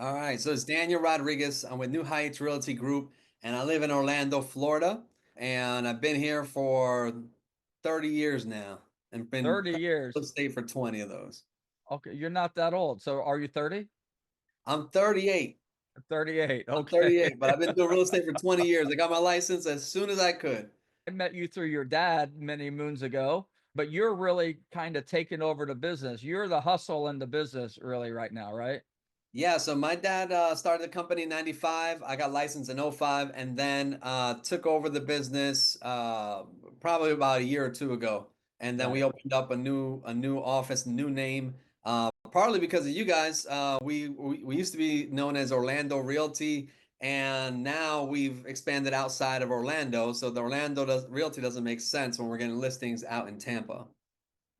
All right, so it's Daniel Rodriguez. I'm with New Heights Realty Group, and I live in Orlando, Florida. And I've been here for 30 years now, and been 30 real years. estate for 20 of those. Okay, you're not that old. So are you 30? I'm 38. 38. I'm Okay. 38, but I've been doing real estate for 20 years. I got my license as soon as I could. I met you through your dad many moons ago, but you're really kind of taking over the business. You're the hustle in the business really right now, right? Yeah, so my dad started the company in 95. I got licensed in '05, and then took over the business probably about a year or two ago. And then we Right. opened up a new office, new name, partly because of you guys. We used to be known as Orlando Realty, and now we've expanded outside of Orlando. So the Realty doesn't make sense when we're getting listings out in Tampa.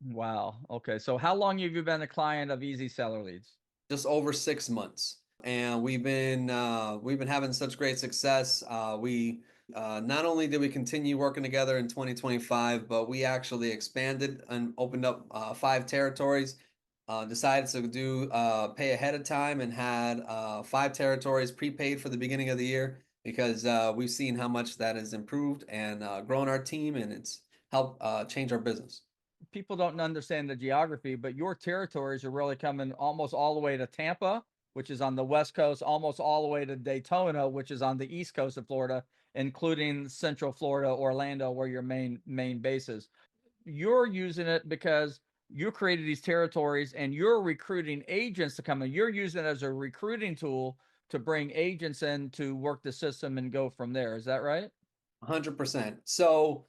Wow. Okay. So how long have you been a client of Easy Seller Leads? Just over 6 months, and we've been having such great success. We Not only did we continue working together in 2025, but we actually expanded and opened up 5 territories. Decided to do pay ahead of time and had 5 territories prepaid for the beginning of the year because we've seen how much that has improved and grown our team, and it's helped change our business. People don't understand the geography, but your territories are really coming almost all the way to Tampa, which is on the West Coast, almost all the way to Daytona, which is on the East Coast of Florida, including Central Florida, Orlando, where your main base is. You're using it because you created these territories and you're recruiting agents to come in. You're using it as a recruiting tool to bring agents in to work the system and go from there. Is that right? 100%. So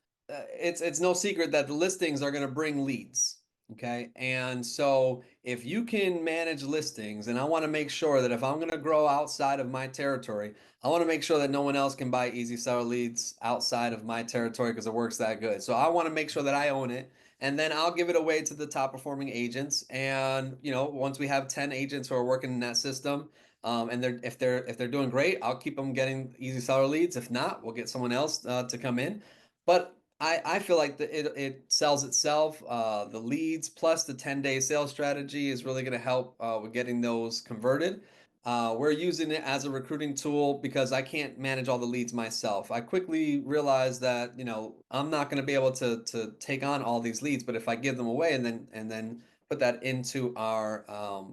it's no secret that the listings are going to bring leads. Okay. And so if you can manage listings, and I want to make sure that if I'm going to grow outside of my territory, I want to make sure that no one else can buy Easy Seller leads outside of my territory because it works that good. So I want to make sure that I own it. And then I'll give it away to the top performing agents. And, once we have 10 agents who are working in that system, and if they're doing great, I'll keep them getting Easy Seller leads. If not, we'll get someone else to come in. But I feel like it sells itself. The leads plus the 10-day sales strategy is really going to help with getting those converted. We're using it as a recruiting tool because I can't manage all the leads myself. I quickly realized that, I'm not going to be able to take on all these leads, but if I give them away and then put that into our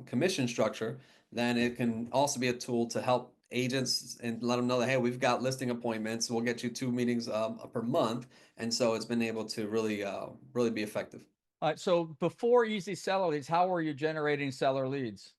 commission structure, then it can also be a tool to help agents and let them know that, hey, we've got listing appointments. We'll get you 2 meetings per month. And so it's been able to really be effective. All right. So before Easy Seller Leads, how were you generating seller leads?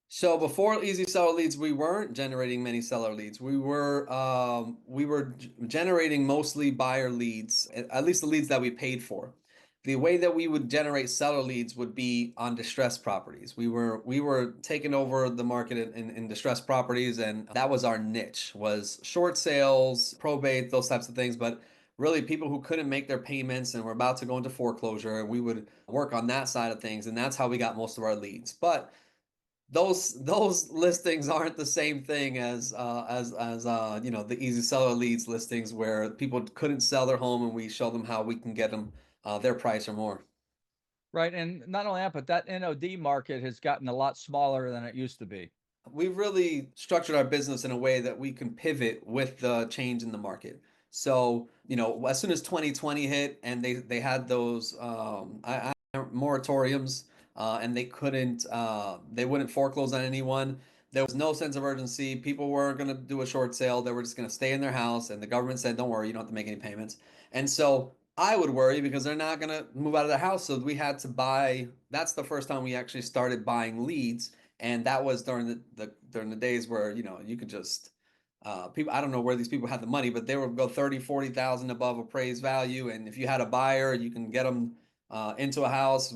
So before Easy Seller Leads, we weren't generating many seller leads. We were generating mostly buyer leads, at least the leads that we paid for. The way that we would generate seller leads would be on distressed properties. We were taking over the market in distressed properties, and that was our niche, was short sales, probate, those types of things. But really, people who couldn't make their payments and were about to go into foreclosure, we would work on that side of things, and that's how we got most of our leads. But those listings aren't the same thing as the Easy Seller Leads listings where people couldn't sell their home and we show them how we can get them their price or more. Right. And not only that, but that NOD market has gotten a lot smaller than it used to be. We've really structured our business in a way that we can pivot with the change in the market. So, as soon as 2020 hit and they had those moratoriums, and they wouldn't foreclose on anyone. There was no sense of urgency. People weren't going to do a short sale. They were just going to stay in their house. And the government said, don't worry, you don't have to make any payments. And so I would worry because they're not going to move out of their house. So we had to buy. That's the first time we actually started buying leads, and that was during the days where you could just people. I don't know where these people had the money, but they would go 30, 40,000 above appraised value, and if you had a buyer, you can get them into a house.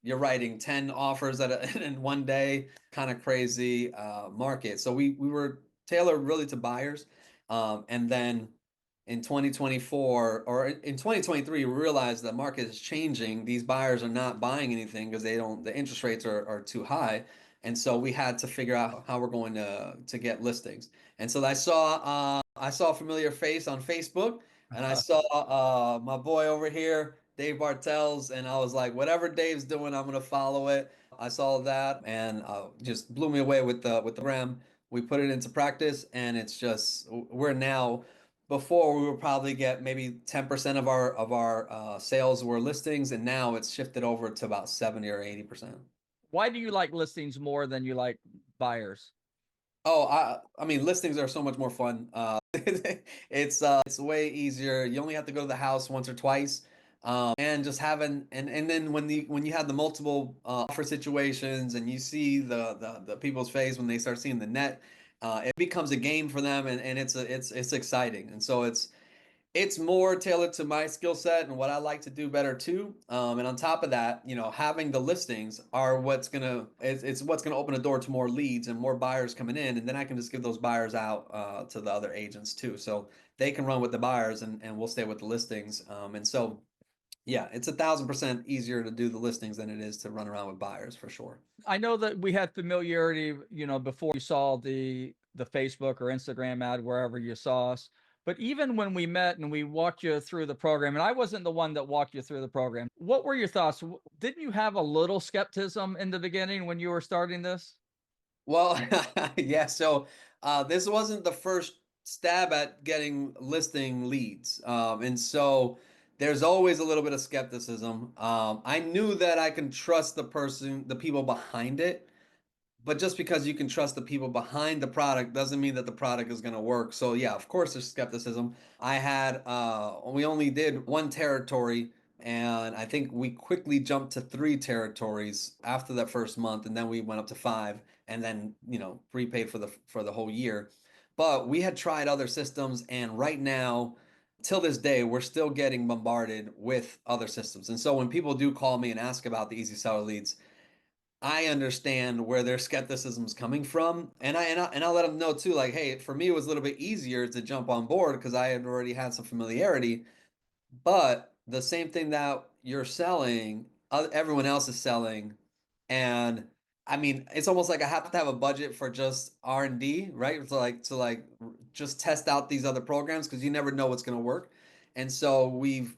You're writing 10 offers in one day, kind of crazy market. So we were tailored really to buyers, and then in 2024 or in 2023, we realized the market is changing. These buyers are not buying anything because the interest rates are too high. And so we had to figure out how we're going to get listings. And so I saw a familiar face on Facebook, and I saw my boy over here, Dave Bartels, and I was like, whatever Dave's doing, I'm gonna follow it. I saw that and just blew me away with the program. We put it into practice, and it's just we're now. Before we would probably get maybe 10% of our sales were listings, and now it's shifted over to about 70 or 80%. Why do you like listings more than you like buyers? Oh, I mean, listings are so much more fun. It's way easier. You only have to go to the house once or twice, and just having and then when you have the multiple offer situations and you see the people's face when they start seeing the net, it becomes a game for them, and it's exciting, and so it's more tailored to my skill set and what I like to do better too. And on top of that, having the listings are it's what's gonna open a door to more leads and more buyers coming in, and then I can just give those buyers out to the other agents too, so they can run with the buyers and we'll stay with the listings. And so yeah, it's 1,000% easier to do the listings than it is to run around with buyers for sure. I know that we had familiarity, before you saw the Facebook or Instagram ad, wherever you saw us. But even when we met and we walked you through the program, and I wasn't the one that walked you through the program, what were your thoughts? Didn't you have a little skepticism in the beginning when you were starting this? Well, yeah, so this wasn't the first stab at getting listing leads. And so there's always a little bit of skepticism. I knew that I can trust the people behind it, but just because you can trust the people behind the product doesn't mean that the product is going to work. So yeah, of course there's skepticism. We only did one territory, and I think we quickly jumped to three territories after that first month, and then we went up to five, and then, prepaid for the whole year. But we had tried other systems, and right now, till this day, we're still getting bombarded with other systems. And so when people do call me and ask about the Easy Seller leads, I understand where their skepticism is coming from, and I'll let them know too. Like, hey, for me, it was a little bit easier to jump on board because I had already had some familiarity. But the same thing that you're selling, everyone else is selling, and I mean, it's almost like I have to have a budget for just R&D, right? To like just test out these other programs because you never know what's going to work. And so we've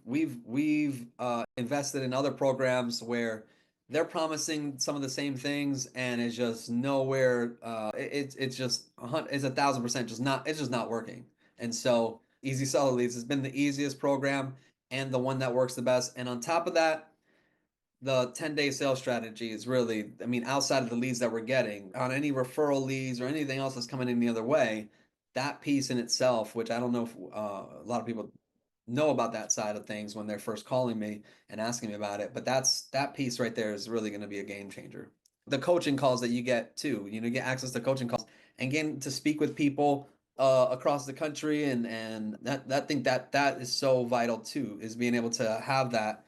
invested in other programs where they're promising some of the same things, and it's just nowhere. It's just it's 1,000% just not. It's just not working. And so Easy Seller Leads has been the easiest program and the one that works the best. And on top of that, the 10-day sales strategy is really, I mean, outside of the leads that we're getting, on any referral leads or anything else that's coming in the other way, that piece in itself, which I don't know if a lot of people know about that side of things when they're first calling me and asking me about it, but that piece right there is really going to be a game changer. The coaching calls that you get too, you get access to coaching calls and getting to speak with people across the country, and that thing that is so vital too, is being able to have that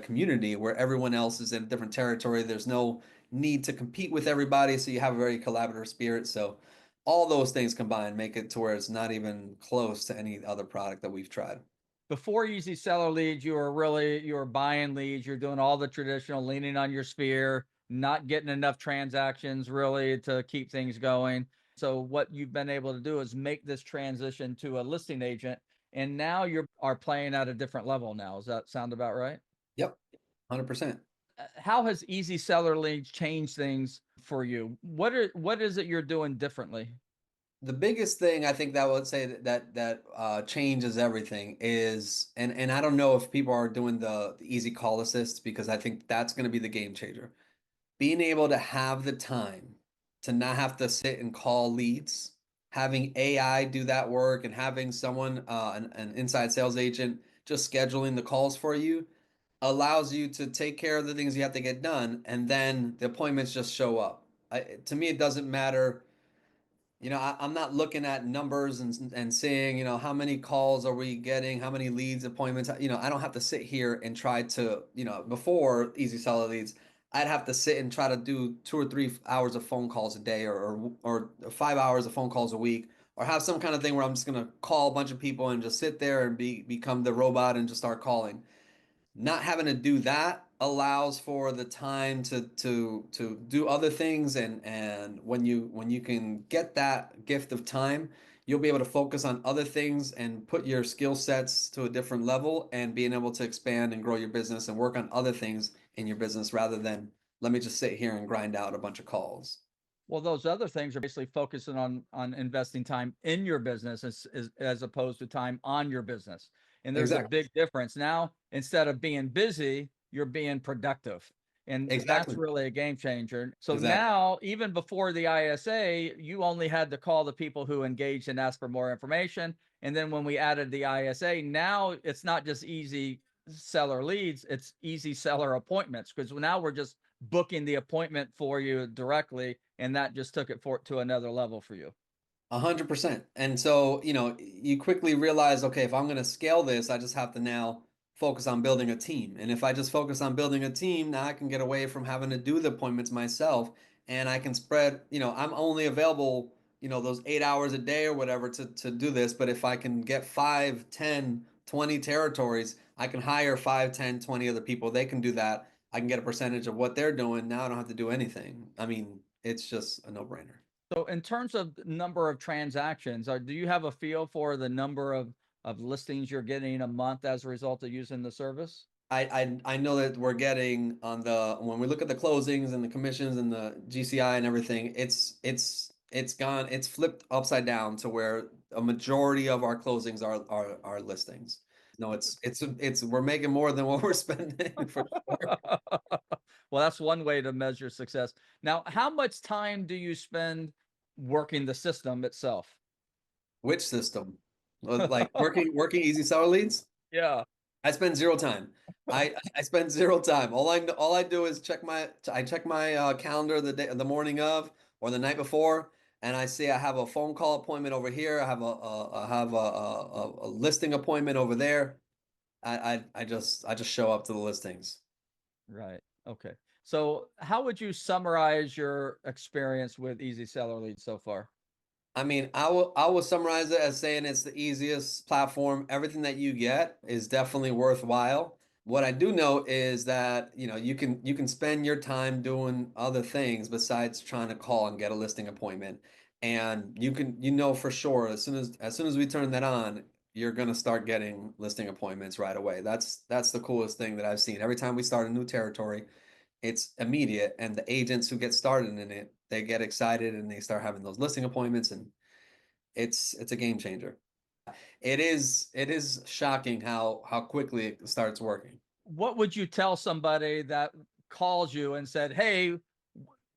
community where everyone else is in a different territory. There's no need to compete with everybody, so you have a very collaborative spirit. So all those things combined make it to where it's not even close to any other product that we've tried. Before Easy Seller leads, you were buying leads, you're doing all the traditional leaning on your sphere, not getting enough transactions really to keep things going. So what you've been able to do is make this transition to a listing agent, and now you are playing at a different level now. Does that sound about right? Yep, 100%. How has Easy Seller leads changed things for you? What is it you're doing differently? The biggest thing I think that would say that changes everything is, and I don't know if people are doing the easy call assist, because I think that's going to be the game changer. Being able to have the time to not have to sit and call leads, having AI do that work, and having someone, an inside sales agent, just scheduling the calls for you, allows you to take care of the things you have to get done, and then the appointments just show up. To me, it doesn't matter. I'm not looking at numbers and seeing, how many calls are we getting, how many leads, appointments. I don't have to sit here and try to, before Easy Seller Leads, I'd have to sit and try to do 2 or 3 hours of phone calls a day, or 5 hours of phone calls a week, or have some kind of thing where I'm just gonna call a bunch of people and just sit there and become the robot and just start calling. Not having to do that allows for the time to do other things, and when you can get that gift of time, you'll be able to focus on other things and put your skill sets to a different level, and being able to expand and grow your business and work on other things in your business rather than let me just sit here and grind out a bunch of calls. Well, those other things are basically focusing on investing time in your business as opposed to time on your business. And there's a Exactly. big difference. Now, instead of being busy, you're being productive. And that's Exactly. really a game changer. So Exactly. now, even before the ISA, you only had to call the people who engaged and asked for more information. And then when we added the ISA, now it's not just easy seller leads, it's easy seller appointments, because now we're just booking the appointment for you directly, and that just took it to another level for you. 100%. And so, you quickly realize, okay, if I'm going to scale this, I just have to now focus on building a team. And if I just focus on building a team, now I can get away from having to do the appointments myself and I can spread, I'm only available, those 8 hours a day or whatever to do this. But if I can get 5, 10, 20 territories, I can hire 5, 10, 20 other people. They can do that. I can get a percentage of what they're doing. Now I don't have to do anything. I mean, it's just a no-brainer. So in terms of number of transactions, do you have a feel for the number of listings you're getting a month as a result of using the service? I know that we're getting on when we look at the closings and the commissions and the GCI and everything, it's flipped upside down to where a majority of our closings are listings. No, it's we're making more than what we're spending for sure. Well, that's one way to measure success. Now, how much time do you spend working the system itself? Which system? Like working easy seller leads? Yeah. I spend zero time. I spend zero time. All I do is check my calendar the morning of or the night before, and I see I have a phone call appointment over here. I have a listing appointment over there. I just show up to the listings. Right. Okay. So how would you summarize your experience with Easy Seller Leads so far? I mean, I will summarize it as saying it's the easiest platform. Everything that you get is definitely worthwhile. What I do know is that, you can spend your time doing other things besides trying to call and get a listing appointment. And you know for sure as soon as we turn that on, you're gonna start getting listing appointments right away. That's the coolest thing that I've seen. Every time we start a new territory, it's immediate, and the agents who get started in it, they get excited and they start having those listing appointments, and it's a game changer. It is shocking how quickly it starts working. What would you tell somebody that calls you and said, "Hey,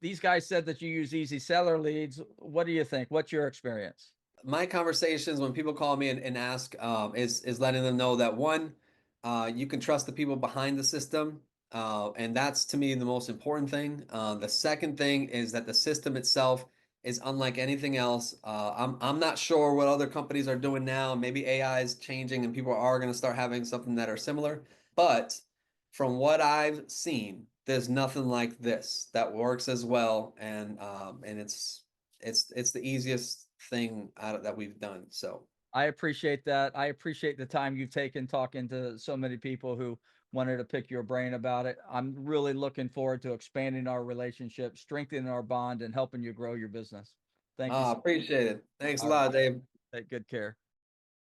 these guys said that you use Easy Seller Leads. What do you think? What's your experience?" My conversations when people call me and ask, is letting them know that one, you can trust the people behind the system, and that's to me the most important thing. The second thing is that the system itself is unlike anything else. I'm not sure what other companies are doing now. Maybe AI is changing and people are going to start having something that are similar. But from what I've seen, there's nothing like this that works as well, and it's the easiest thing that we've done. So, I appreciate that. I appreciate the time you've taken talking to so many people who wanted to pick your brain about it. I'm really looking forward to expanding our relationship, strengthening our bond, and helping you grow your business. Thank you so much. appreciate it. Thanks a All right. lot, Dave. Take good care.